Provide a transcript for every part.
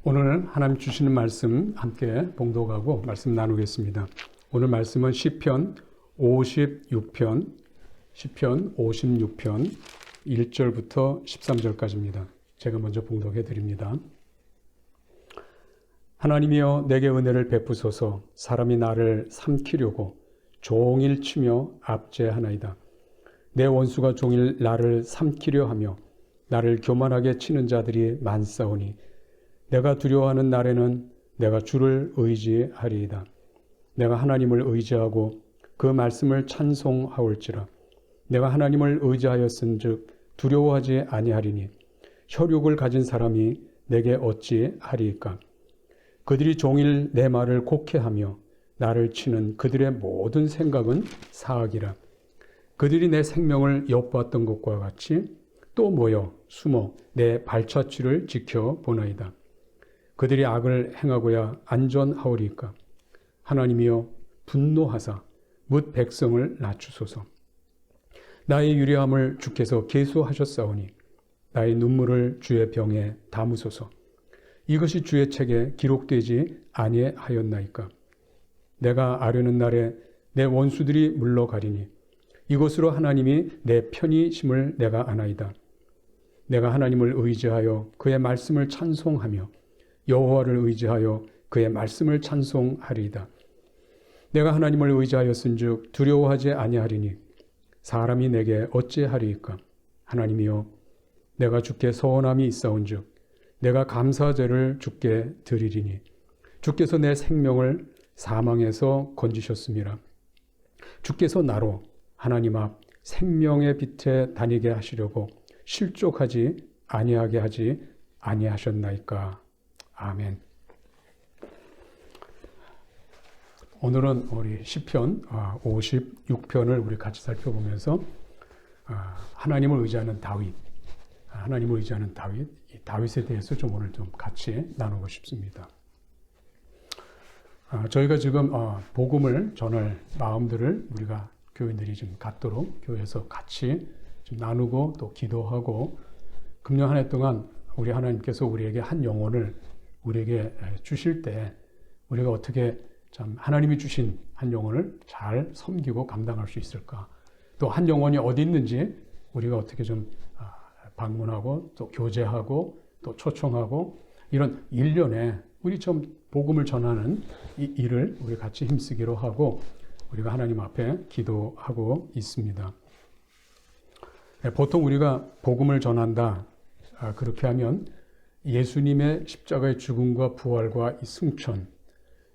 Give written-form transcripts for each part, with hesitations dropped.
오늘 하나님 주시는 말씀 함께 봉독하고 말씀 나누겠습니다. 오늘 말씀은 시편 56편 1절부터 13절까지입니다. 제가 먼저 봉독해 드립니다. 하나님이여 내게 은혜를 베푸소서. 사람이 나를 삼키려고 종일 치며 압제하나이다. 내 원수가 종일 나를 삼키려 하며 나를 교만하게 치는 자들이 많사오니 내가 두려워하는 날에는 내가 주를 의지하리이다. 내가 하나님을 의지하고 그 말씀을 찬송하올지라. 내가 하나님을 의지하였은즉 두려워하지 아니하리니 혈육을 가진 사람이 내게 어찌 하리이까. 그들이 종일 내 말을 곡해하며 나를 치는 그들의 모든 생각은 사악이라. 그들이 내 생명을 엿보았던 것과 같이 또 모여 숨어 내 발자취를 지켜보나이다. 그들이 악을 행하고야 안전하오리까. 하나님이여 분노하사 뭇 백성을 낮추소서. 나의 유리함을 주께서 계수하셨사오니 나의 눈물을 주의 병에 담으소서. 이것이 주의 책에 기록되지 아니하였나이까. 내가 아뢰는 날에 내 원수들이 물러가리니 이것으로 하나님이 내 편이심을 내가 아나이다. 내가 하나님을 의지하여 그의 말씀을 찬송하며 여호와를 의지하여 그의 말씀을 찬송하리이다. 내가 하나님을 의지하였은즉 두려워하지 아니하리니 사람이 내게 어찌하리이까. 하나님이여 내가 주께 서원함이 있사온즉 내가 감사제를 주께 드리리니 주께서 내 생명을 사망에서 건지셨음이라. 주께서 나로 하나님 앞 생명의 빛에 다니게 하시려고 실족하지 아니하게 하지 아니하셨나이까. 아멘. 오늘은 우리 시편 56편을 우리 같이 살펴보면서 하나님을 의지하는 다윗, 이 다윗에 대해서 좀 오늘 좀 같이 나누고 싶습니다. 저희가 지금 복음을 전할 마음들을 우리가 교인들이 좀 갖도록 교회에서 같이 좀 나누고 또 기도하고 금년 한 해 동안 우리 하나님께서 우리에게 한 영혼을 우리에게 주실 때 우리가 어떻게 참 하나님이 주신 한 영혼을 잘 섬기고 감당할 수 있을까? 또 한 영혼이 어디 있는지 우리가 어떻게 좀 방문하고 또 교제하고 또 초청하고 이런 일련의 우리 좀 복음을 전하는 이 일을 우리 같이 힘쓰기로 하고 우리가 하나님 앞에 기도하고 있습니다. 보통 우리가 복음을 전한다 그렇게 하면 예수님의 십자가의 죽음과 부활과 이 승천,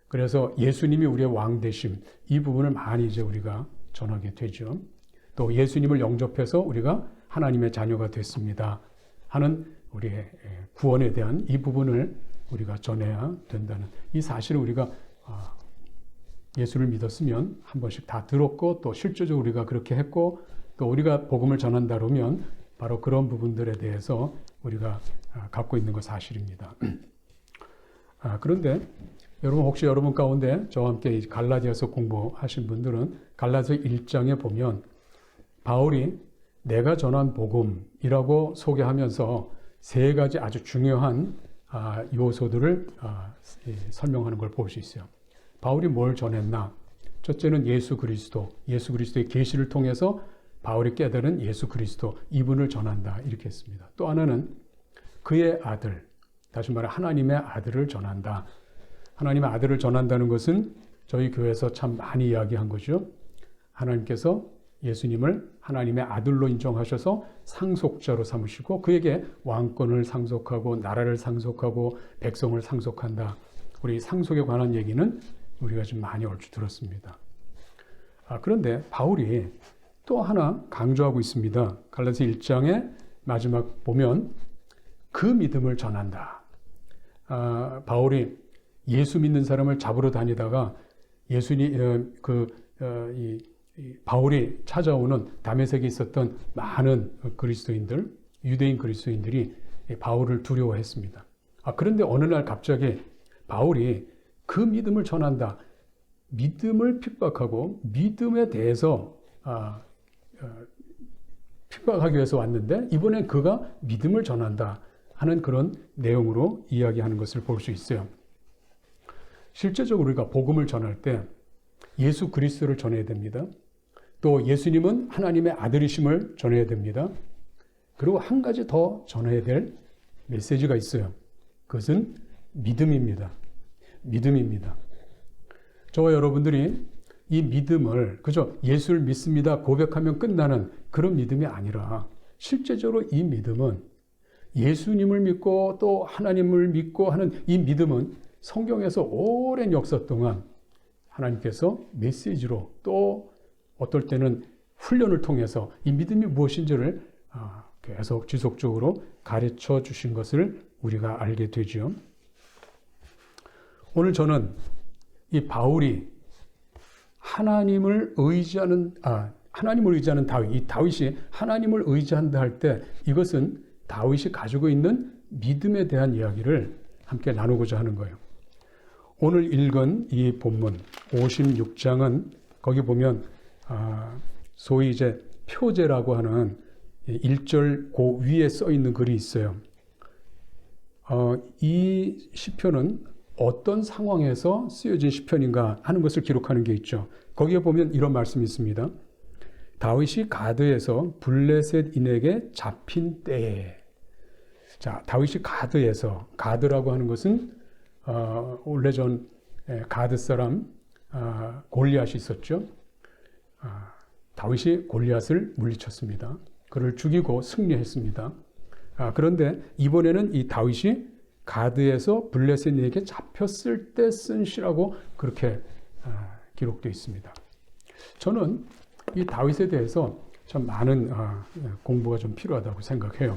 그래서 예수님이 우리의 왕 되심, 이 부분을 많이 이제 우리가 전하게 되죠. 또 예수님을 영접해서 우리가 하나님의 자녀가 됐습니다 하는 우리의 구원에 대한 이 부분을 우리가 전해야 된다는 이 사실을 우리가 예수를 믿었으면 한 번씩 다 들었고 또 실제적으로 우리가 그렇게 했고 또 우리가 복음을 전한다 그러면 바로 그런 부분들에 대해서 우리가 갖고 있는 것 사실입니다. 그런데 여러분 혹시 여러분 가운데 저와 함께 갈라디아서 공부하신 분들은 갈라디아서 1장에 보면 바울이 내가 전한 복음이라고 소개하면서 세 가지 아주 중요한 요소들을 설명하는 걸 볼 수 있어요. 바울이 뭘 전했나? 첫째는 예수 그리스도의 계시를 통해서 바울이 깨달은 예수 그리스도 이분을 전한다 이렇게 했습니다. 또 하나는 그의 아들, 다시 말해 하나님의 아들을 전한다. 하나님의 아들을 전한다는 것은 저희 교회에서 참 많이 이야기한 거죠. 하나님께서 예수님을 하나님의 아들로 인정하셔서 상속자로 삼으시고 그에게 왕권을 상속하고 나라를 상속하고 백성을 상속한다. 우리 상속에 관한 얘기는 우리가 좀 많이 얼추 들었습니다. 그런데 바울이 또 하나 강조하고 있습니다. 갈라디아서 1장의 마지막 보면 그 믿음을 전한다. 바울이 예수 믿는 사람을 잡으러 다니다가 바울이 찾아오는 다메섹에 있었던 많은 그리스도인들, 유대인 그리스도인들이 바울을 두려워했습니다. 그런데 어느 날 갑자기 바울이 그 믿음을 전한다. 믿음을 핍박하고 믿음에 대해서 핍박하기 위해서 왔는데 이번엔 그가 믿음을 전한다 하는 그런 내용으로 이야기하는 것을 볼 수 있어요. 실제적으로 우리가 복음을 전할 때 예수 그리스도를 전해야 됩니다. 또 예수님은 하나님의 아들이심을 전해야 됩니다. 그리고 한 가지 더 전해야 될 메시지가 있어요. 그것은 믿음입니다. 믿음입니다. 저와 여러분들이 이 믿음을 그저 예수를 믿습니다 고백하면 끝나는 그런 믿음이 아니라 실제적으로 이 믿음은 예수님을 믿고 또 하나님을 믿고 하는 이 믿음은 성경에서 오랜 역사 동안 하나님께서 메시지로 또 어떨 때는 훈련을 통해서 이 믿음이 무엇인지를 계속 지속적으로 가르쳐 주신 것을 우리가 알게 되죠. 오늘 저는 이 바울이 하나님을 의지하는 다윗, 이 다윗이 하나님을 의지한다 할 때 이것은 다윗이 가지고 있는 믿음에 대한 이야기를 함께 나누고자 하는 거예요. 오늘 읽은 이 본문 56장은 거기 보면 소위 이제 표제라고 하는 1절 그 위에 써 있는 글이 있어요. 이 시편은 어떤 상황에서 쓰여진 시편인가 하는 것을 기록하는 게 있죠. 거기에 보면 이런 말씀이 있습니다. 다윗이 가드에서 블레셋인에게 잡힌 때에. 자, 다윗이 가드에서, 가드라고 하는 것은 오래전 가드 사람 골리앗이 있었죠. 다윗이 골리앗을 물리쳤습니다. 그를 죽이고 승리했습니다. 그런데 이번에는 이 다윗이 가드에서 블레셋인에게 잡혔을 때 쓴 시라고 그렇게 기록되어 있습니다. 저는 이 다윗에 대해서 참 많은 공부가 좀 필요하다고 생각해요.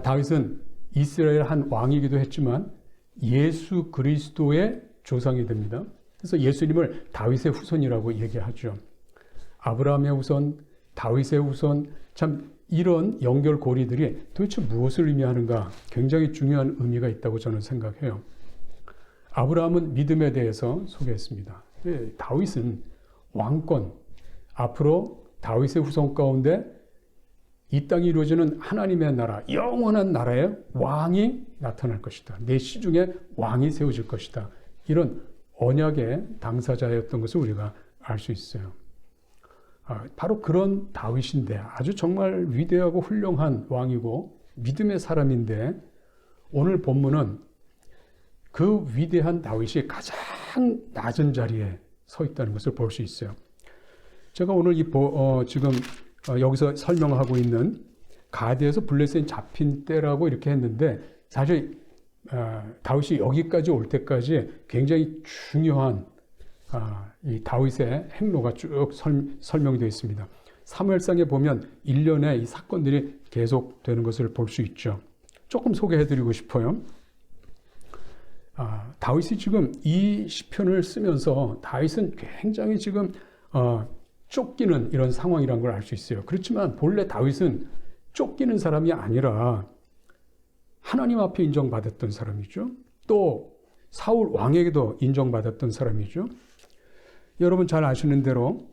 다윗은 이스라엘 한 왕이기도 했지만 예수 그리스도의 조상이 됩니다. 그래서 예수님을 다윗의 후손이라고 얘기하죠. 아브라함의 후손, 다윗의 후손, 참 이런 연결고리들이 도대체 무엇을 의미하는가 굉장히 중요한 의미가 있다고 저는 생각해요. 아브라함은 믿음에 대해서 소개했습니다. 다윗은 왕권, 앞으로 다윗의 후손 가운데 이 땅이 이루어지는 하나님의 나라, 영원한 나라의 왕이 나타날 것이다. 내 시중에 왕이 세워질 것이다. 이런 언약의 당사자였던 것을 우리가 알 수 있어요. 바로 그런 다윗인데 아주 정말 위대하고 훌륭한 왕이고 믿음의 사람인데 오늘 본문은 그 위대한 다윗이 가장 낮은 자리에 서 있다는 것을 볼 수 있어요. 제가 오늘 지금 여기서 설명하고 있는 가드에서 블레셋인 잡힌 때라고 이렇게 했는데 사실 다윗이 여기까지 올 때까지 굉장히 중요한 이 다윗의 행로가 쭉 설명되어 있습니다. 사무엘상에 보면 일련의 이 사건들이 계속되는 것을 볼 수 있죠. 조금 소개해드리고 싶어요. 다윗이 지금 이 시편을 쓰면서 다윗은 굉장히 지금 쫓기는 이런 상황이라는 걸 알 수 있어요. 그렇지만 본래 다윗은 쫓기는 사람이 아니라 하나님 앞에 인정받았던 사람이죠. 또 사울 왕에게도 인정받았던 사람이죠. 여러분 잘 아시는 대로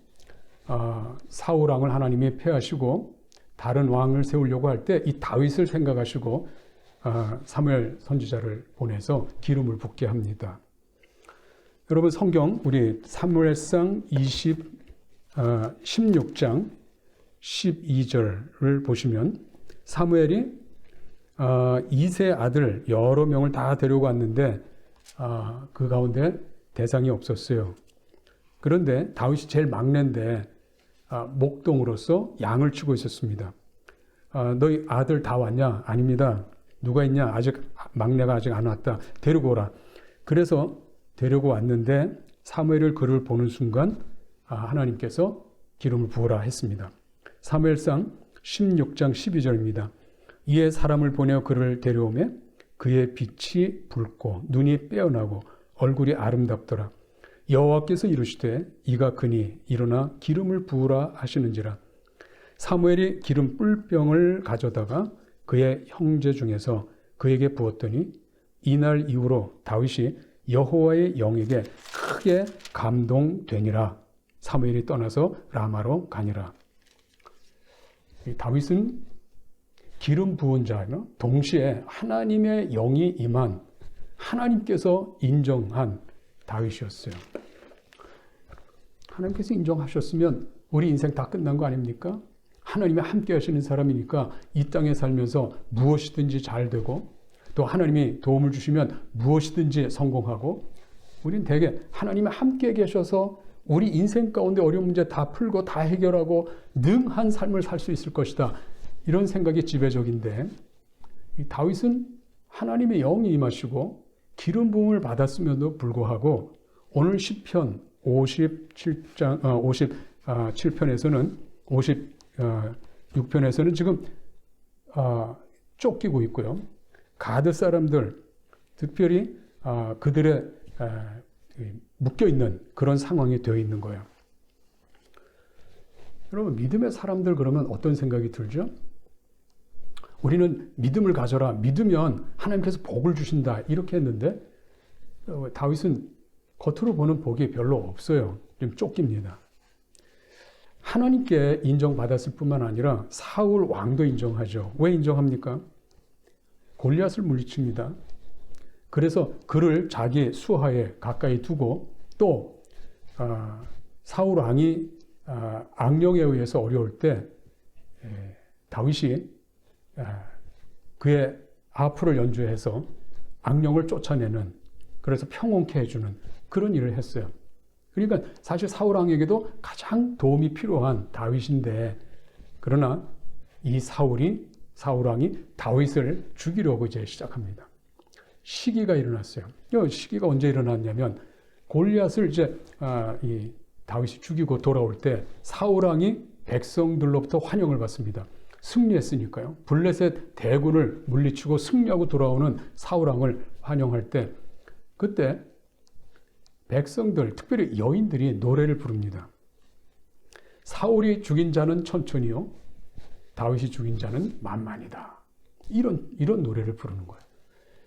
사울 왕을 하나님이 패하시고 다른 왕을 세우려고 할 때 이 다윗을 생각하시고 사무엘 선지자를 보내서 기름을 붓게 합니다. 여러분 성경 우리 사무엘상 16장 12절을 보시면 사무엘이 이세 아들 여러 명을 다 데리고 왔는데 그 가운데 대상이 없었어요. 그런데 다윗이 제일 막내인데 목동으로서 양을 치고 있었습니다. 너희 아들 다 왔냐? 아닙니다. 누가 있냐? 아직 막내가 아직 안 왔다. 데리고 오라. 그래서 데리고 왔는데 사무엘을 그를 보는 순간 하나님께서 기름을 부으라 했습니다. 사무엘상 16장 12절입니다. 이에 사람을 보내어 그를 데려오매 그의 빛이 붉고 눈이 빼어나고 얼굴이 아름답더라. 여호와께서 이르시되 이가 그니 일어나 기름을 부으라 하시는지라. 사무엘이 기름 뿔병을 가져다가 그의 형제 중에서 그에게 부었더니 이날 이후로 다윗이 여호와의 영에게 크게 감동되니라. 사무엘이 떠나서 라마로 가니라. 다윗은 기름 부은 자는 동시에 하나님의 영이 임한 하나님께서 인정한 다윗이었어요. 하나님께서 인정하셨으면 우리 인생 다 끝난 거 아닙니까? 하나님이 함께 하시는 사람이니까 이 땅에 살면서 무엇이든지 잘 되고 또 하나님이 도움을 주시면 무엇이든지 성공하고 우린 대개 하나님이 함께 계셔서 우리 인생 가운데 어려운 문제 다 풀고 다 해결하고 능한 삶을 살 수 있을 것이다. 이런 생각이 지배적인데 이 다윗은 하나님의 영이 임하시고 기름 부음을 받았음에도 불구하고 오늘 시편 57편에서는 56편에서는 지금 쫓기고 있고요. 가드 사람들 특별히 그들의 묶여있는 그런 상황이 되어 있는 거예요. 여러분 믿음의 사람들 그러면 어떤 생각이 들죠? 우리는 믿음을 가져라. 믿으면 하나님께서 복을 주신다. 이렇게 했는데 다윗은 겉으로 보는 복이 별로 없어요. 좀 쫓깁니다. 하나님께 인정받았을 뿐만 아니라 사울 왕도 인정하죠. 왜 인정합니까? 골리앗을 물리칩니다. 그래서 그를 자기 수하에 가까이 두고 또 사울 왕이 악령에 의해서 어려울 때 다윗이 그의 하프를 연주해서 악령을 쫓아내는 그래서 평온케 해주는 그런 일을 했어요. 그러니까 사실 사울 왕에게도 가장 도움이 필요한 다윗인데 그러나 이 사울 왕이 다윗을 죽이려고 이제 시작합니다. 시기가 일어났어요. 이 시기가 언제 일어났냐면 골리앗을 이제 이 다윗이 죽이고 돌아올 때 사울 왕이 백성들로부터 환영을 받습니다. 승리했으니까요. 블레셋 대군을 물리치고 승리하고 돌아오는 사울 왕을 환영할 때 그때 백성들, 특별히 여인들이 노래를 부릅니다. 사울이 죽인 자는 천천히요. 다윗이 죽인 자는 만만이다. 이런 노래를 부르는 거예요.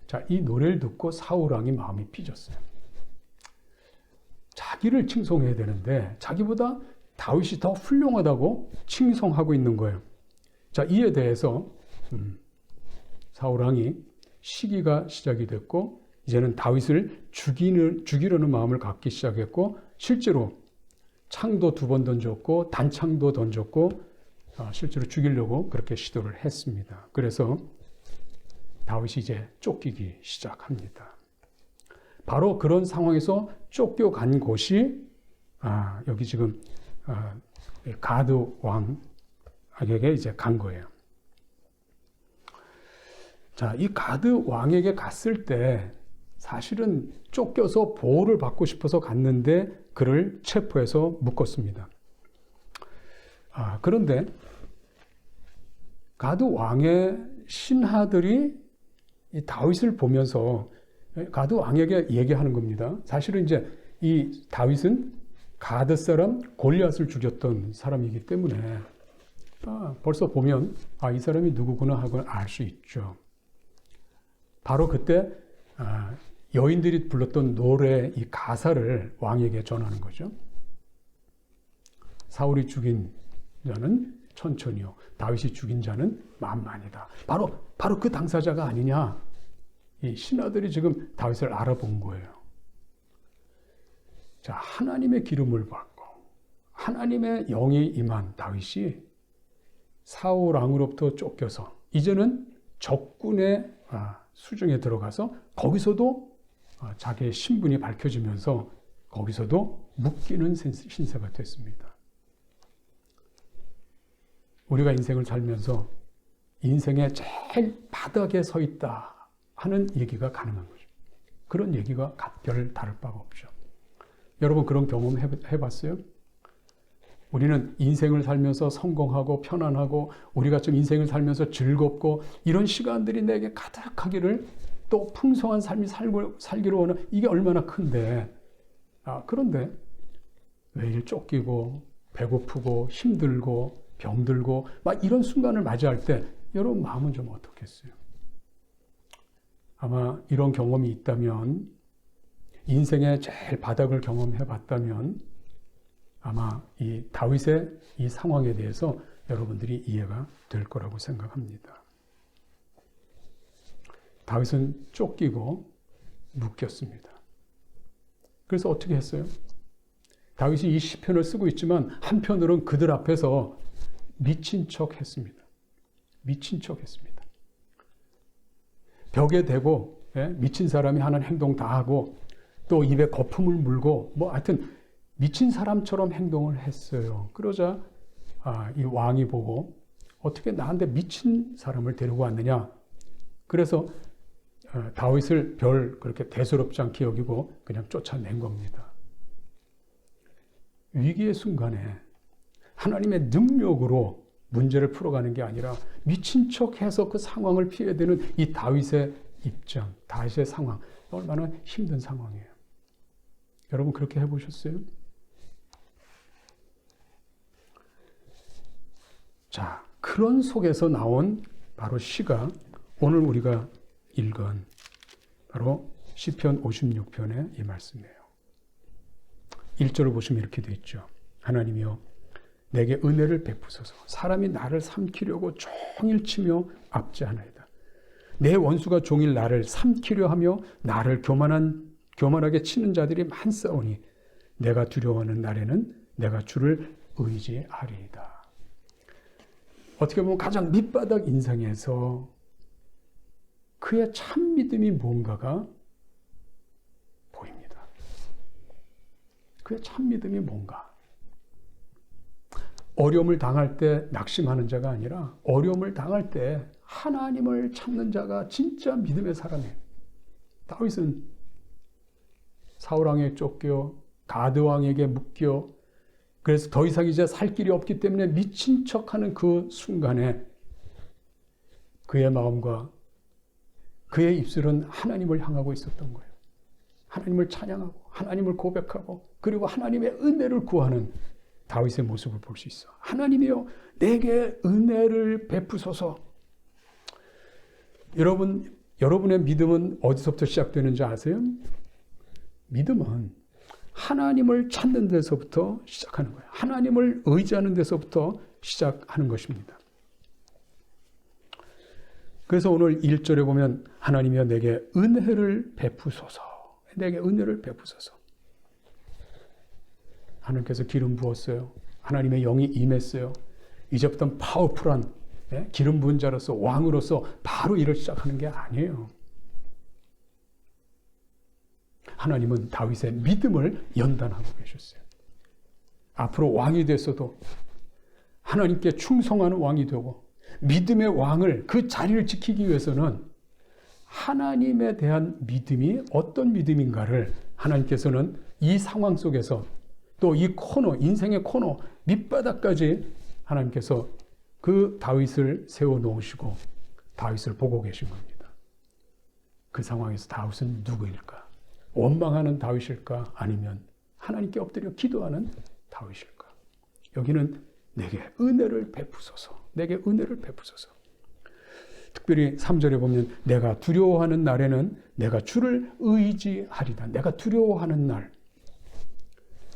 자, 이 노래를 듣고 사울 왕이 마음이 삐졌어요. 자기를 칭송해야 되는데 자기보다 다윗이 더 훌륭하다고 칭송하고 있는 거예요. 자, 이에 대해서 사울 왕이 시기가 시작이 됐고 이제는 다윗을 죽이려는 마음을 갖기 시작했고 실제로 창도 2번 던졌고 단창도 던졌고 실제로 죽이려고 그렇게 시도를 했습니다. 그래서 다윗이 이제 쫓기기 시작합니다. 바로 그런 상황에서 쫓겨간 곳이 여기 지금 가드 왕에게 이제 간 거예요. 자, 이 가드 왕에게 갔을 때 사실은 쫓겨서 보호를 받고 싶어서 갔는데 그를 체포해서 묶었습니다. 그런데 가드 왕의 신하들이 이 다윗을 보면서 가드 왕에게 얘기하는 겁니다. 사실은 이제 이 다윗은 가드 사람 골리앗을 죽였던 사람이기 때문에 벌써 보면 이 사람이 누구구나 하고 알 수 있죠. 바로 그때 여인들이 불렀던 노래 이 가사를 왕에게 전하는 거죠. 사울이 죽인 자는 천천히요. 다윗이 죽인 자는 만만이다. 바로 그 당사자가 아니냐. 이 신하들이 지금 다윗을 알아본 거예요. 자, 하나님의 기름을 받고 하나님의 영이 임한 다윗이 사울 왕으로부터 쫓겨서 이제는 적군의 수중에 들어가서 거기서도 자기의 신분이 밝혀지면서 거기서도 묶이는 신세가 됐습니다. 우리가 인생을 살면서 인생의 제일 바닥에 서 있다 하는 얘기가 가능한 거죠. 그런 얘기가 별 다를 바가 없죠. 여러분 그런 경험 해봤어요? 우리는 인생을 살면서 성공하고 편안하고 우리가 좀 인생을 살면서 즐겁고 이런 시간들이 내게 가득하기를 또 풍성한 삶이 살기로 하는 이게 얼마나 큰데 그런데 매일 쫓기고 배고프고 힘들고 병들고 막 이런 순간을 맞이할 때 여러분 마음은 좀 어떻겠어요? 아마 이런 경험이 있다면 인생의 제일 바닥을 경험해 봤다면 아마 이 다윗의 이 상황에 대해서 여러분들이 이해가 될 거라고 생각합니다. 다윗은 쫓기고 묶였습니다. 그래서 어떻게 했어요? 다윗이 이 시편을 쓰고 있지만 한편으로는 그들 앞에서 미친 척 했습니다. 미친 척 했습니다. 벽에 대고 미친 사람이 하는 행동 다 하고 또 입에 거품을 물고 하여튼 미친 사람처럼 행동을 했어요. 그러자 이 왕이 보고 어떻게 나한테 미친 사람을 데리고 왔느냐. 그래서 다윗을 별 그렇게 대수롭지 않게 여기고 그냥 쫓아낸 겁니다. 위기의 순간에 하나님의 능력으로 문제를 풀어가는 게 아니라 미친 척해서 그 상황을 피해야 되는 이 다윗의 입장, 다윗의 상황, 얼마나 힘든 상황이에요. 여러분 그렇게 해보셨어요? 자, 그런 속에서 나온 바로 시가 오늘 우리가 읽은 바로 시편 56편의 이 말씀이에요. 1절을 보시면 이렇게 되어 있죠. 하나님이여 내게 은혜를 베푸소서. 사람이 나를 삼키려고 종일 치며 압제하나이다. 내 원수가 종일 나를 삼키려 하며 나를 교만하게 치는 자들이 많사오니 내가 두려워하는 날에는 내가 주를 의지하리이다. 어떻게 보면 가장 밑바닥 인생에서 그의 참 믿음이 뭔가가 보입니다. 그의 참 믿음이 뭔가. 어려움을 당할 때 낙심하는 자가 아니라 어려움을 당할 때 하나님을 찾는 자가 진짜 믿음의 사람이에요. 다윗은 사울왕에게 쫓겨 가드왕에게 묶여 그래서 더 이상 이제 살 길이 없기 때문에 미친 척하는 그 순간에 그의 마음과 그의 입술은 하나님을 향하고 있었던 거예요. 하나님을 찬양하고 하나님을 고백하고 그리고 하나님의 은혜를 구하는 다윗의 모습을 볼 수 있어. 하나님이여 내게 은혜를 베푸소서. 여러분의 믿음은 어디서부터 시작되는지 아세요? 믿음은 하나님을 찾는 데서부터 시작하는 거예요. 하나님을 의지하는 데서부터 시작하는 것입니다. 그래서 오늘 1절에 보면 하나님이여 내게 은혜를 베푸소서. 내게 은혜를 베푸소서. 하나님께서 기름 부었어요. 하나님의 영이 임했어요. 이제부터는 파워풀한 기름 부은 자로서 왕으로서 바로 일을 시작하는 게 아니에요. 하나님은 다윗의 믿음을 연단하고 계셨어요. 앞으로 왕이 됐어도 하나님께 충성하는 왕이 되고 믿음의 왕을 그 자리를 지키기 위해서는 하나님에 대한 믿음이 어떤 믿음인가를 하나님께서는 이 상황 속에서 또 이 코너, 인생의 코너, 밑바닥까지 하나님께서 그 다윗을 세워놓으시고 다윗을 보고 계신 겁니다. 그 상황에서 다윗은 누구일까? 원망하는 다윗일까? 아니면 하나님께 엎드려 기도하는 다윗일까? 여기는 내게 은혜를 베푸소서. 내게 은혜를 베푸소서. 특별히 3절에 보면 내가 두려워하는 날에는 내가 주를 의지하리다. 내가 두려워하는 날.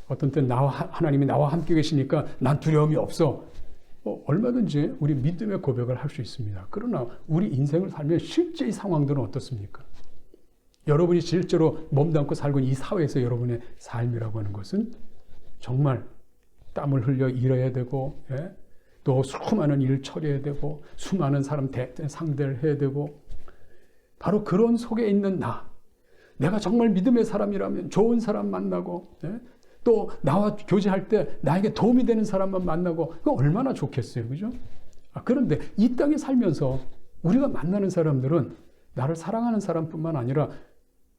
어떤 때 하나님이 나와 함께 계시니까 난 두려움이 없어. 얼마든지 우리 믿음의 고백을 할 수 있습니다. 그러나 우리 인생을 살면 실제 이 상황들은 어떻습니까? 여러분이 실제로 몸담고 살고 있는 이 사회에서 여러분의 삶이라고 하는 것은 정말 땀을 흘려 일해야 되고 또 수많은 일을 처리해야 되고 수많은 사람 상대를 해야 되고 바로 그런 속에 있는 내가 정말 믿음의 사람이라면 좋은 사람 만나고 또 나와 교제할 때 나에게 도움이 되는 사람만 만나고 그거 얼마나 좋겠어요. 그죠? 그런데 이 땅에 살면서 우리가 만나는 사람들은 나를 사랑하는 사람뿐만 아니라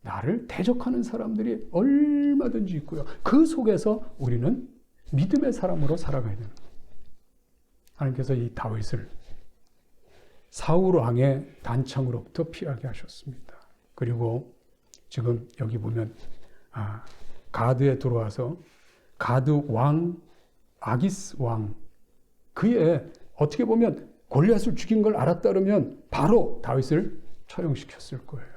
나를 대적하는 사람들이 얼마든지 있고요. 그 속에서 우리는 믿음의 사람으로 살아가야 되는 거예요. 하나님께서 이 다윗을 사울 왕의 단창으로부터 피하게 하셨습니다. 그리고 지금 여기 보면 가드에 들어와서 가드 왕, 아기스 왕, 그의 어떻게 보면 골리앗을 죽인 걸 알았다 그러면 바로 다윗을 처형시켰을 거예요.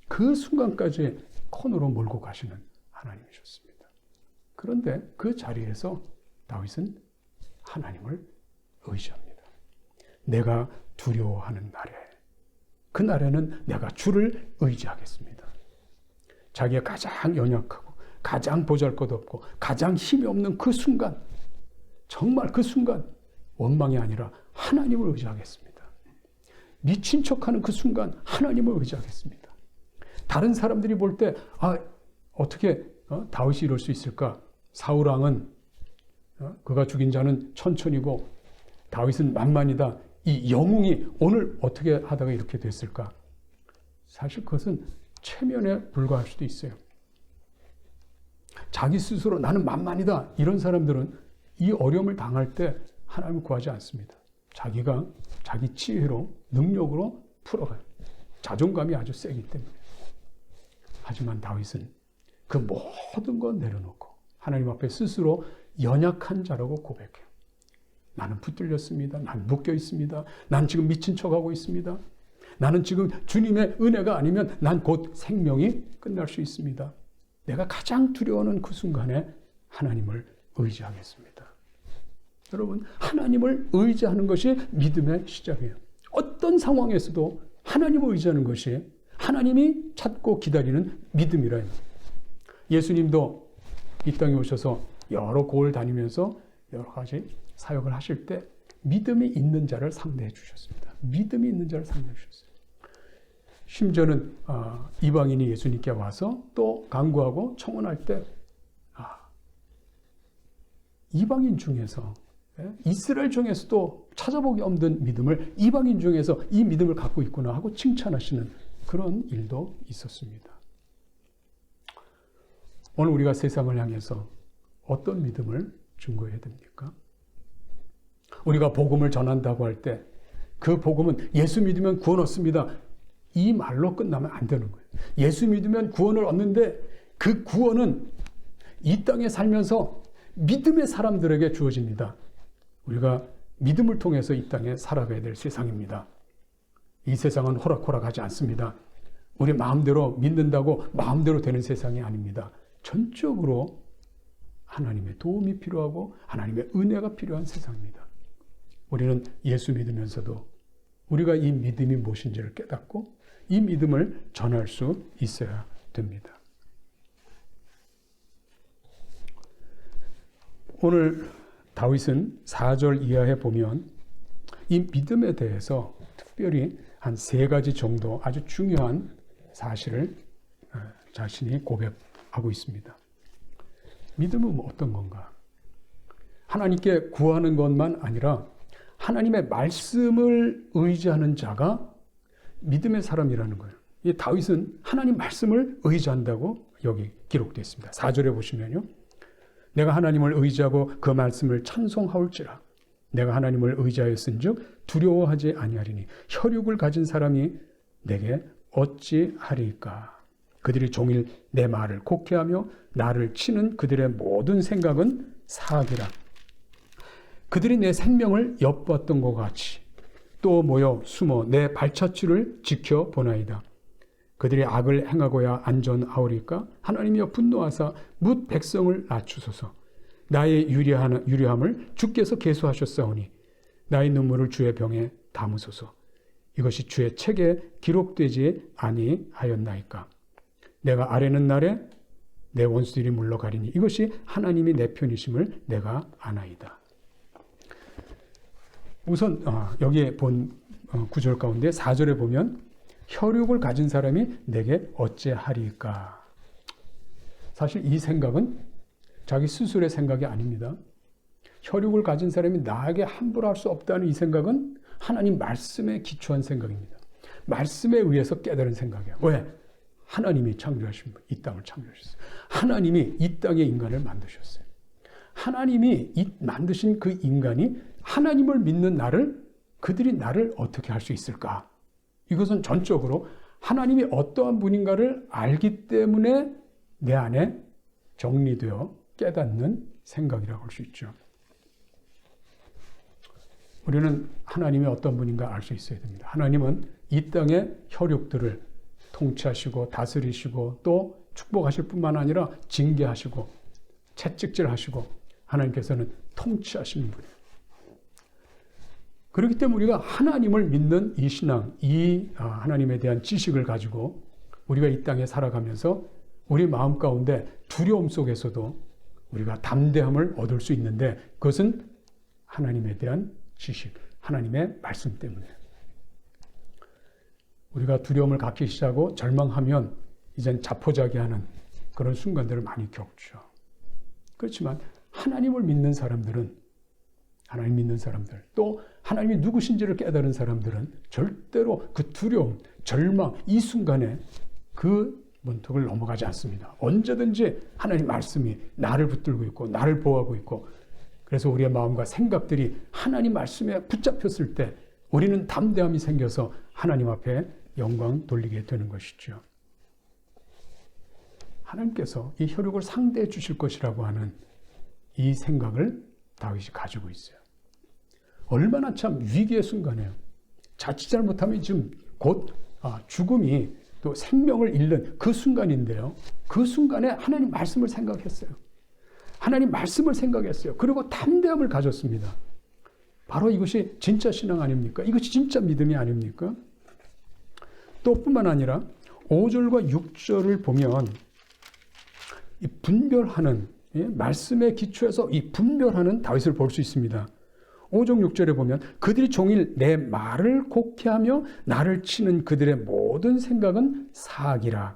그 순간까지 코너로 몰고 가시는 하나님이셨습니다. 그런데 그 자리에서 다윗은 하나님을 의지합니다. 내가 두려워하는 날에 그날에는 내가 주를 의지하겠습니다. 자기가 가장 연약하고 가장 보잘것없고 가장 힘이 없는 그 순간, 정말 그 순간 원망이 아니라 하나님을 의지하겠습니다. 미친 척하는 그 순간 하나님을 의지하겠습니다. 다른 사람들이 볼 때 어떻게 다윗이 이럴 수 있을까? 사울왕은 그가 죽인 자는 천천히고 다윗은 만만이다. 이 영웅이 오늘 어떻게 하다가 이렇게 됐을까? 사실 그것은 체면에 불과할 수도 있어요. 자기 스스로 나는 만만이다. 이런 사람들은 이 어려움을 당할 때 하나님을 구하지 않습니다. 자기가 자기 지혜로 능력으로 풀어가요. 자존감이 아주 세기 때문에. 하지만 다윗은 그 모든 것 내려놓고 하나님 앞에 스스로 연약한 자라고 고백해요. 나는 붙들렸습니다. 난 묶여 있습니다. 난 지금 미친 척하고 있습니다. 나는 지금 주님의 은혜가 아니면 난 곧 생명이 끝날 수 있습니다. 내가 가장 두려워하는 그 순간에 하나님을 의지하겠습니다. 여러분, 하나님을 의지하는 것이 믿음의 시작이에요. 어떤 상황에서도 하나님을 의지하는 것이 하나님이 찾고 기다리는 믿음이라. 예수님도 이 땅에 오셔서 여러 고을 다니면서 여러 가지 사역을 하실 때 믿음이 있는 자를 상대해 주셨습니다. 믿음이 있는 자를 상대해 주셨어요. 심지어는 이방인이 예수님께 와서 또 간구하고 청원할 때 이방인 중에서, 이스라엘 중에서도 찾아보기 없는 믿음을 이방인 중에서 이 믿음을 갖고 있구나 하고 칭찬하시는 그런 일도 있었습니다. 오늘 우리가 세상을 향해서 어떤 믿음을 증거해야 됩니까? 우리가 복음을 전한다고 할 때 그 복음은 예수 믿으면 구원 얻습니다. 이 말로 끝나면 안 되는 거예요. 예수 믿으면 구원을 얻는데 그 구원은 이 땅에 살면서 믿음의 사람들에게 주어집니다. 우리가 믿음을 통해서 이 땅에 살아가야 될 세상입니다. 이 세상은 호락호락하지 않습니다. 우리 마음대로 믿는다고 마음대로 되는 세상이 아닙니다. 전적으로 하나님의 도움이 필요하고 하나님의 은혜가 필요한 세상입니다. 우리는 예수 믿으면서도 우리가 이 믿음이 무엇인지를 깨닫고 이 믿음을 전할 수 있어야 됩니다. 오늘 다윗은 4절 이하에 보면 이 믿음에 대해서 특별히 한 3가지 정도 아주 중요한 사실을 자신이 고백하고 있습니다. 믿음은 어떤 건가? 하나님께 구하는 것만 아니라 하나님의 말씀을 의지하는 자가 믿음의 사람이라는 거예요. 이 다윗은 하나님 말씀을 의지한다고 여기 기록되어 있습니다. 4절에 보시면요. 내가 하나님을 의지하고 그 말씀을 찬송하올지라. 내가 하나님을 의지하였은즉 두려워하지 아니하리니 혈육을 가진 사람이 내게 어찌하리까. 그들이 종일 내 말을 곡해하며 나를 치는 그들의 모든 생각은 사악이라. 그들이 내 생명을 엿보았던 것 같이 또 모여 숨어 내 발자취를 지켜보나이다. 그들이 악을 행하고야 안전하오리까? 하나님이여 분노하사 뭇 백성을 낮추소서. 나의 유리함을 주께서 계수하셨사오니 나의 눈물을 주의 병에 담으소서. 이것이 주의 책에 기록되지 아니하였나이까? 내가 아뢰는 날에 내 원수들이 물러가리니 이것이 하나님이 내 편이심을 내가 아나이다. 우선 여기에 본 구절 가운데 4절에 보면 혈육을 가진 사람이 내게 어찌하리까? 사실 이 생각은 자기 스스로의 생각이 아닙니다. 혈육을 가진 사람이 나에게 함부로 할 수 없다는 이 생각은 하나님 말씀에 기초한 생각입니다. 말씀에 의해서 깨달은 생각이에요. 왜? 하나님이 창조하신 분, 이 땅을 창조하셨어요. 하나님이 이 땅에 인간을 만드셨어요. 하나님이 만드신 그 인간이 하나님을 믿는 그들이 나를 어떻게 할 수 있을까? 이것은 전적으로 하나님이 어떠한 분인가를 알기 때문에 내 안에 정리되어 깨닫는 생각이라고 할 수 있죠. 우리는 하나님이 어떤 분인가 알 수 있어야 됩니다. 하나님은 이 땅의 혈육들을 통치하시고 다스리시고 또 축복하실 뿐만 아니라 징계하시고 채찍질하시고 하나님께서는 통치하시는 분이에요. 그렇기 때문에 우리가 하나님을 믿는 이 신앙, 하나님에 대한 지식을 가지고 우리가 이 땅에 살아가면서 우리 마음 가운데 두려움 속에서도 우리가 담대함을 얻을 수 있는데 그것은 하나님에 대한 지식, 하나님의 말씀 때문에. 우리가 두려움을 갖기 시작하고 절망하면 이젠 자포자기하는 그런 순간들을 많이 겪죠. 그렇지만 하나님을 믿는 사람들은, 하나님 믿는 사람들, 또 하나님이 누구신지를 깨달은 사람들은 절대로 그 두려움, 절망, 이 순간에 그 문턱을 넘어가지 않습니다. 언제든지 하나님 말씀이 나를 붙들고 있고 나를 보호하고 있고, 그래서 우리의 마음과 생각들이 하나님 말씀에 붙잡혔을 때 우리는 담대함이 생겨서 하나님 앞에 영광 돌리게 되는 것이죠. 하나님께서 이 혈육을 상대해 주실 것이라고 하는 이 생각을 다윗이 가지고 있어요. 얼마나 참 위기의 순간이에요. 자칫 잘못하면 지금 곧 죽음이 또 생명을 잃는 그 순간인데요. 그 순간에 하나님 말씀을 생각했어요. 하나님 말씀을 생각했어요. 그리고 담대함을 가졌습니다. 바로 이것이 진짜 신앙 아닙니까? 이것이 진짜 믿음이 아닙니까? 또 뿐만 아니라 5절과 6절을 보면 이 분별하는, 말씀의 기초에서 이 분별하는 다윗을 볼 수 있습니다. 5절 6절에 보면 그들이 종일 내 말을 곡해하며 나를 치는 그들의 모든 생각은 사악이라.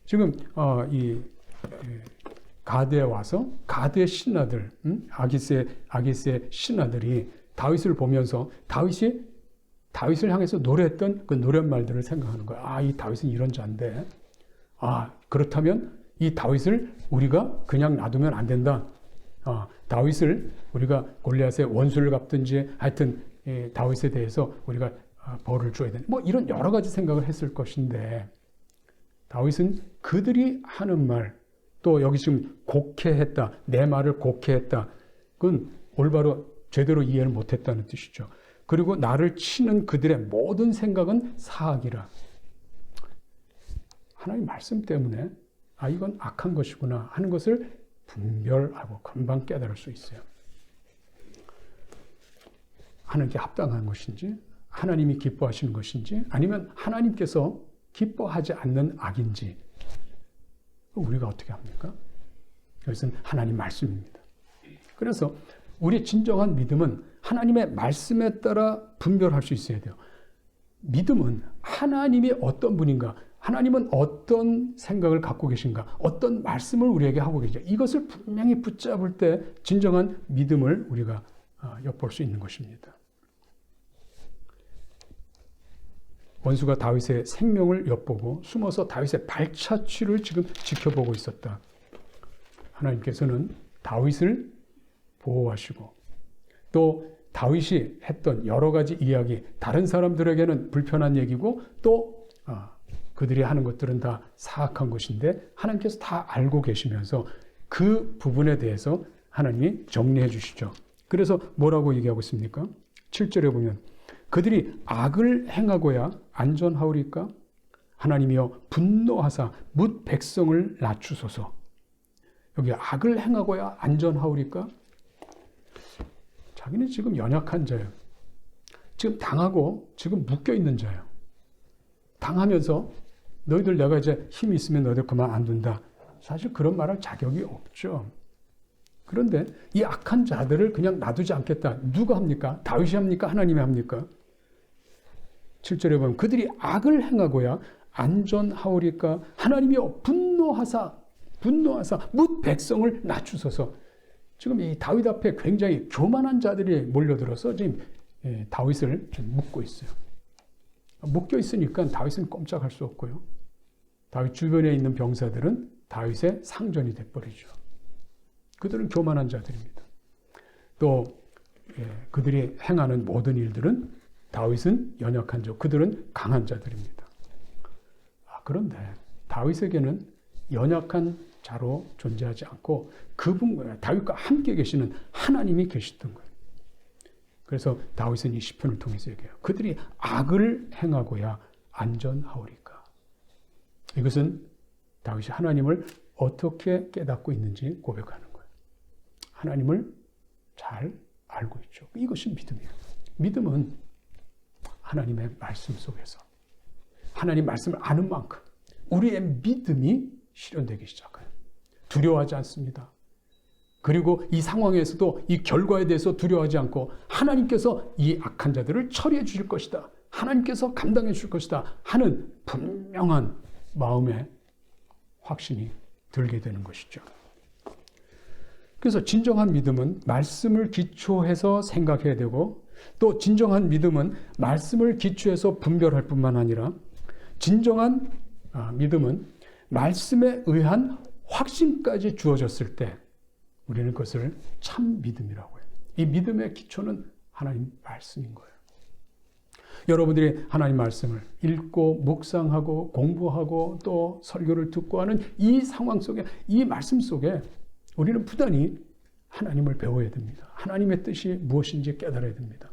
지금 가드에 와서 가드의 신하들, 아기스의 신하들이 다윗을 보면서 다윗을 향해서 노래했던 그 노랫말들을 생각하는 거야. 이 다윗은 이런 자인데, 그렇다면 이 다윗을 우리가 그냥 놔두면 안 된다. 다윗을 우리가 골리앗의 원수를 갚든지 하여튼 다윗에 대해서 우리가 벌을 줘야 된다. 이런 여러 가지 생각을 했을 것인데, 다윗은 그들이 하는 말, 또 여기 지금 곡해했다, 내 말을 곡해했다. 그건 올바로 제대로 이해를 못했다는 뜻이죠. 그리고 나를 치는 그들의 모든 생각은 사악이라. 하나님 말씀 때문에 이건 악한 것이구나 하는 것을 분별하고 금방 깨달을 수 있어요. 하나님께 합당한 것인지, 하나님이 기뻐하시는 것인지, 아니면 하나님께서 기뻐하지 않는 악인지, 우리가 어떻게 합니까? 이것은 하나님 말씀입니다. 그래서 우리의 진정한 믿음은 하나님의 말씀에 따라 분별할 수 있어야 돼요. 믿음은 하나님이 어떤 분인가, 하나님은 어떤 생각을 갖고 계신가, 어떤 말씀을 우리에게 하고 계신가, 이것을 분명히 붙잡을 때 진정한 믿음을 우리가 엿볼 수 있는 것입니다. 원수가 다윗의 생명을 엿보고 숨어서 다윗의 발자취를 지금 지켜보고 있었다. 하나님께서는 다윗을 보호하시고, 또 다윗이 했던 여러 가지 이야기, 다른 사람들에게는 불편한 얘기고, 또 그들이 하는 것들은 다 사악한 것인데 하나님께서 다 알고 계시면서 그 부분에 대해서 하나님이 정리해 주시죠. 그래서 뭐라고 얘기하고 있습니까? 7절에 보면 그들이 악을 행하고야 안전하오리까? 하나님이여 분노하사 뭇 백성을 낮추소서. 여기 악을 행하고야 안전하오리까? 자기는 지금 연약한 자예요. 지금 당하고 지금 묶여있는 자예요. 당하면서 너희들 내가 이제 힘이 있으면 너희들 그만 안 둔다. 사실 그런 말할 자격이 없죠. 그런데 이 악한 자들을 그냥 놔두지 않겠다. 누가 합니까? 다윗이 합니까? 하나님이 합니까? 7절에 보면 그들이 악을 행하고야 안전하오리까? 하나님이여 분노하사 뭇 백성을 낮추소서. 지금 이 다윗 앞에 굉장히 교만한 자들이 몰려들어서 지금 다윗을 좀 묶고 있어요. 묶여 있으니까 다윗은 꼼짝할 수 없고요. 다윗 주변에 있는 병사들은 다윗의 상전이 돼버리죠. 그들은 교만한 자들입니다. 또 그들이 행하는 모든 일들은 다윗은 연약한 자, 그들은 강한 자들입니다. 그런데 다윗에게는 연약한 자로 존재하지 않고 그분, 다윗과 함께 계시는 하나님이 계시던 거예요. 그래서 다윗은 이 시편을 통해서 얘기해요. 그들이 악을 행하고야 안전하오리까. 이것은 다윗이 하나님을 어떻게 깨닫고 있는지 고백하는 거예요. 하나님을 잘 알고 있죠. 이것이 믿음이에요. 믿음은 하나님의 말씀 속에서 하나님 말씀을 아는 만큼 우리의 믿음이 실현되기 시작해요. 두려워하지 않습니다. 그리고 이 상황에서도 이 결과에 대해서 두려워하지 않고 하나님께서 이 악한 자들을 처리해 주실 것이다. 하나님께서 감당해 주실 것이다 하는 분명한 마음의 확신이 들게 되는 것이죠. 그래서 진정한 믿음은 말씀을 기초해서 생각해야 되고 또 진정한 믿음은 말씀을 기초해서 분별할 뿐만 아니라 진정한 믿음은 말씀에 의한 확신까지 주어졌을 때 우리는 그것을 참 믿음이라고 해요. 이 믿음의 기초는 하나님 말씀인 거예요. 여러분들이 하나님 말씀을 읽고 묵상하고 공부하고 또 설교를 듣고 하는 이 상황 속에 이 말씀 속에 우리는 부단히 하나님을 배워야 됩니다. 하나님의 뜻이 무엇인지 깨달아야 됩니다.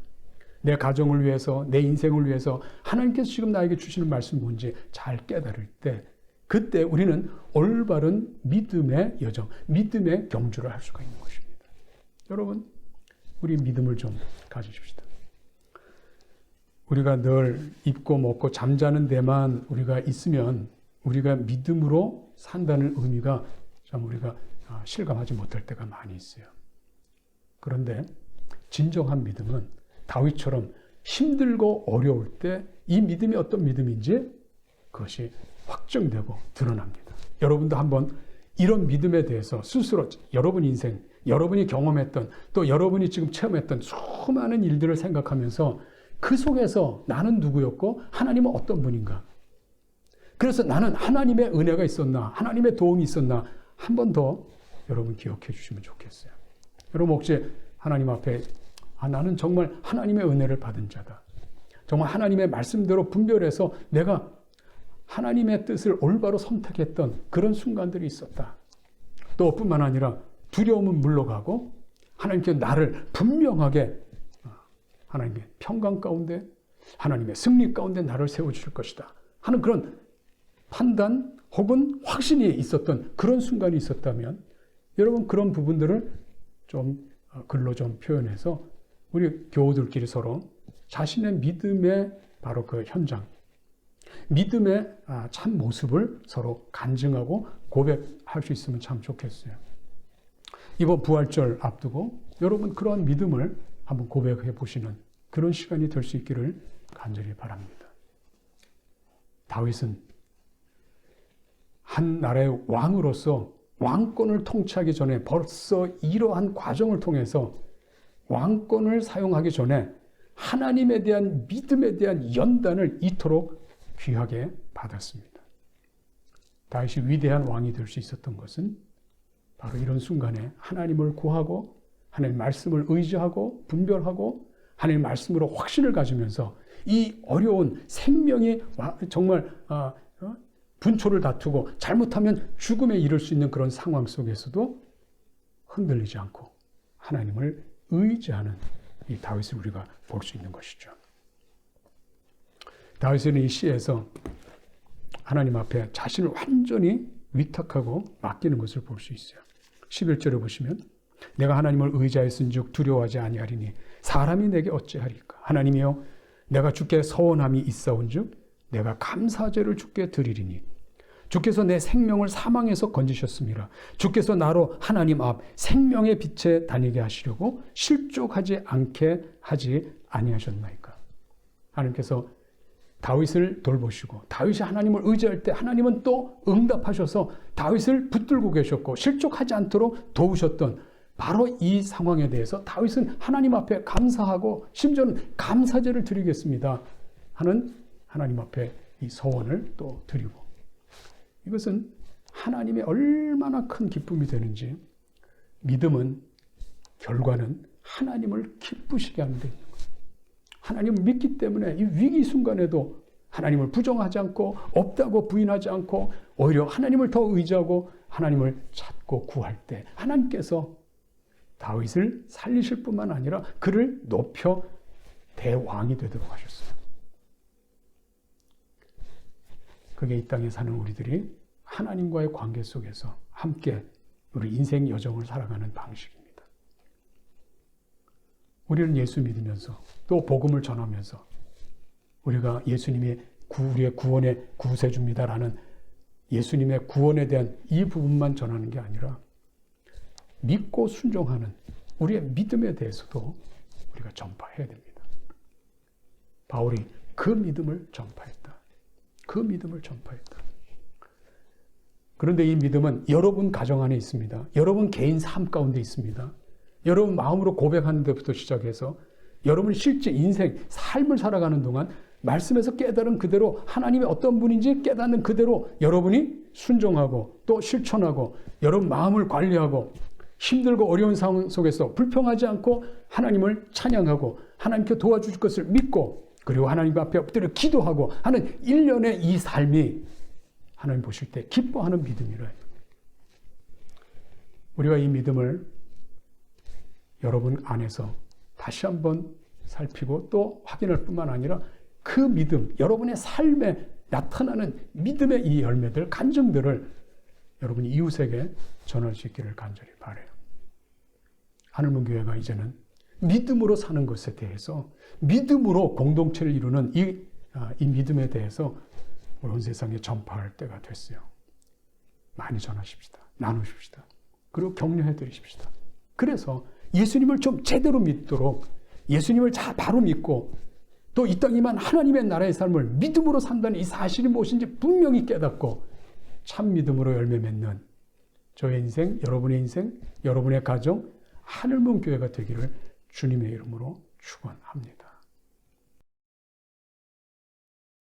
내 가정을 위해서 내 인생을 위해서 하나님께서 지금 나에게 주시는 말씀이 뭔지 잘 깨달을 때 그때 우리는 올바른 믿음의 여정, 믿음의 경주를 할 수가 있는 것입니다. 여러분, 우리 믿음을 좀 가지십시다. 우리가 늘 입고 먹고 잠자는 데만 우리가 있으면 우리가 믿음으로 산다는 의미가 참 우리가 실감하지 못할 때가 많이 있어요. 그런데 진정한 믿음은 다윗처럼 힘들고 어려울 때 이 믿음이 어떤 믿음인지 그것이 확정되고 드러납니다. 여러분도 한번 이런 믿음에 대해서 스스로 여러분 인생, 여러분이 경험했던 또 여러분이 지금 체험했던 수많은 일들을 생각하면서 그 속에서 나는 누구였고 하나님은 어떤 분인가? 그래서 나는 하나님의 은혜가 있었나? 하나님의 도움이 있었나? 한 번 더 여러분 기억해 주시면 좋겠어요. 여러분 혹시 하나님 앞에 나는 정말 하나님의 은혜를 받은 자다. 정말 하나님의 말씀대로 분별해서 내가 하나님의 뜻을 올바로 선택했던 그런 순간들이 있었다. 또 뿐만 아니라 두려움은 물러가고 하나님께 나를 분명하게 하나님의 평강 가운데 하나님의 승리 가운데 나를 세워주실 것이다 하는 그런 판단 혹은 확신이 있었던 그런 순간이 있었다면 여러분 그런 부분들을 좀 글로 좀 표현해서 우리 교우들끼리 서로 자신의 믿음의 바로 그 현장 믿음의 참 모습을 서로 간증하고 고백할 수 있으면 참 좋겠어요. 이번 부활절 앞두고 여러분 그러한 믿음을 한번 고백해 보시는 그런 시간이 될 수 있기를 간절히 바랍니다. 다윗은 한 나라의 왕으로서 왕권을 통치하기 전에 벌써 이러한 과정을 통해서 왕권을 사용하기 전에 하나님에 대한 믿음에 대한 연단을 이토록 귀하게 받았습니다. 다윗이 위대한 왕이 될 수 있었던 것은 바로 이런 순간에 하나님을 구하고 하나님의 말씀을 의지하고 분별하고 하나님의 말씀으로 확신을 가지면서 이 어려운 생명이 정말 분초를 다투고 잘못하면 죽음에 이를 수 있는 그런 상황 속에서도 흔들리지 않고 하나님을 의지하는 이 다윗을 우리가 볼 수 있는 것이죠. 다윗은 이 시에서 하나님 앞에 자신을 완전히 위탁하고 맡기는 것을 볼 수 있어요. 11절에 보시면 내가 하나님을 의지하였은즉 두려워하지 아니하리니 사람이 내게 어찌하리까. 하나님이여 내가 주께 서원함이 있사온즉 내가 감사제를 주께 드리리니 주께서 내 생명을 사망에서 건지셨습니다. 주께서 나로 하나님 앞 생명의 빛에 다니게 하시려고 실족하지 않게 하지 아니하셨나이까. 하나님께서 다윗을 돌보시고 다윗이 하나님을 의지할 때 하나님은 또 응답하셔서 다윗을 붙들고 계셨고 실족하지 않도록 도우셨던 바로 이 상황에 대해서 다윗은 하나님 앞에 감사하고 심지어는 감사제를 드리겠습니다 하는 하나님 앞에 이 서원을 또 드리고 이것은 하나님의 얼마나 큰 기쁨이 되는지 믿음은 결과는 하나님을 기쁘시게 하는 데 있는 거예요. 하나님을 믿기 때문에 이 위기 순간에도 하나님을 부정하지 않고 없다고 부인하지 않고 오히려 하나님을 더 의지하고 하나님을 찾고 구할 때 하나님께서 다윗을 살리실 뿐만 아니라 그를 높여 대왕이 되도록 하셨어요. 그게 이 땅에 사는 우리들이 하나님과의 관계 속에서 함께 우리 인생 여정을 살아가는 방식입니다. 우리는 예수 믿으면서 또 복음을 전하면서 우리가 예수님이 우리의 구원의 구세주입니다라는 예수님의 구원에 대한 이 부분만 전하는 게 아니라 믿고 순종하는 우리의 믿음에 대해서도 우리가 전파해야 됩니다. 바울이 그 믿음을 전파했다. 그 믿음을 전파했다. 그런데 이 믿음은 여러분 가정 안에 있습니다. 여러분 개인 삶 가운데 있습니다. 여러분 마음으로 고백하는 데부터 시작해서 여러분 실제 인생, 삶을 살아가는 동안 말씀에서 깨달은 그대로 하나님이 어떤 분인지 깨닫는 그대로 여러분이 순종하고 또 실천하고 여러분 마음을 관리하고 힘들고 어려운 상황 속에서 불평하지 않고 하나님을 찬양하고 하나님께 도와주실 것을 믿고 그리고 하나님 앞에 엎드려 기도하고 하는 일련의 이 삶이 하나님 보실 때 기뻐하는 믿음이라. 우리가 이 믿음을 여러분 안에서 다시 한번 살피고 또 확인할 뿐만 아니라 그 믿음, 여러분의 삶에 나타나는 믿음의 이 열매들, 간증들을 여러분이 이웃에게 전할 수 있기를 간절히 바라요. 하늘문교회가 이제는 믿음으로 사는 것에 대해서 믿음으로 공동체를 이루는 이 믿음에 대해서 온 세상에 전파할 때가 됐어요. 많이 전하십시다. 나누십시다. 그리고 격려해 드리십시다. 그래서 예수님을 좀 제대로 믿도록 예수님을 바로 믿고 또 이 땅이만 하나님의 나라의 삶을 믿음으로 산다는 이 사실이 무엇인지 분명히 깨닫고 참 믿음으로 열매 맺는 저의 인생, 여러분의 인생, 여러분의 가정, 하늘문 교회가 되기를 주님의 이름으로 축원합니다.